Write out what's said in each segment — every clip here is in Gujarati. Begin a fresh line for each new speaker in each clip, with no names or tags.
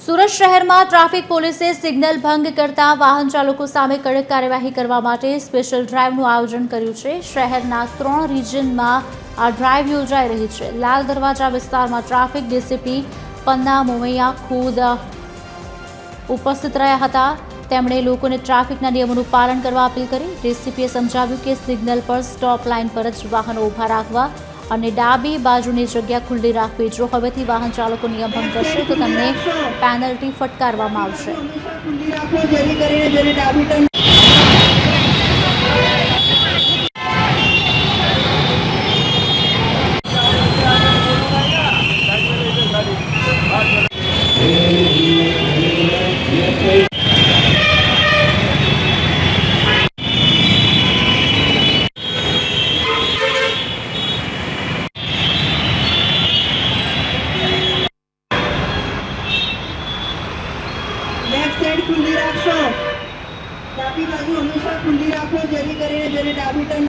સુરત શહેરમાં ટ્રાફિક પોલીસે સિગ્નલ ભંગ કરતા વાહન ચાલકો સામે કડક કાર્યવાહી કરવા માટે સ્પેશિયલ ડ્રાઈવનું આયોજન કર્યું છે। શહેરના 3 રિજનમાં આ ડ્રાઈવ યોજાઈ રહી છે। લાલ દરવાજા વિસ્તારમાં ટ્રાફિક ડીસીપી પન્ના મોમૈયા ખુદ ઉપસ્થિત રહ્યા હતા। તેમણે લોકોને ટ્રાફિકના નિયમોનું પાલન કરવા અપીલ કરી। ડીસીપીએ સમજાવ્યું કે સિગ્નલ પર સ્ટોપ લાઇન પર જ વાહનો ઊભા રાખવા અને ડાબી બાજુની જગ્યા ખુલ્લી રાખવી। જો હવેથી વાહન ચાલકો નિયમ ભંગ કરશે તો તેમને પેનલ્ટી ફટકારવામાં આવશે।
लेफ्ट साइड खुली રાખો ડાબી બાજુ હંમેશા ખુલ્લી રાખો જેથી કરીને જેને ડાબી ટર્ન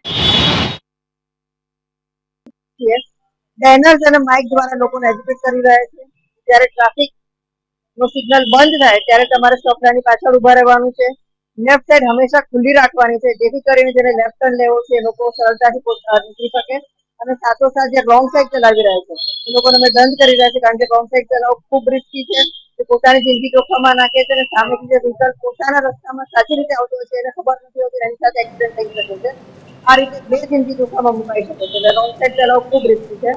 બેનર્સ અને માઇક દ્વારા લોકોને એજ્યુકેટ કરી રહ્યા છે। જ્યારે ટ્રાફિક નો સિગ્નલ બંધ થાય ત્યારે તમારે સ્ટોપ લાઇનની પાછળ ઊભા રહેવાનું છે। લેફ્ટ સાઈડ હંમેશા ખુલ્લી રાખવાની છે જેથી કરીને જેને લેફ્ટ ટર્ન લેવો છે એ લોકો સરળતાથી નીકળી શકે। અને સાથોસાથ જે રોંગ સાઈડ ચલાવી રહ્યા છે એ લોકોને અમે દંડ કરી રહ્યા છે કારણ કે રોંગ સાઈડ ચલાવવું ખૂબ રિસ્કી છે। પોતાની જિંદગી જોખમમાં નાખે છે અને સામેથી જે વ્હીકલ પોતાના રસ્તામાં સાચી રીતે આવતો હોય છે એને ખબર નથી હોતી એની સાથે એક્સિડન્ટ થઈ શકે છે। આ રીતે બે જિંદગી જોખમમાં મુકાઈ શકે છે। રોંગ સાઈડ ચલાવવું ખૂબ રિસ્કી છે।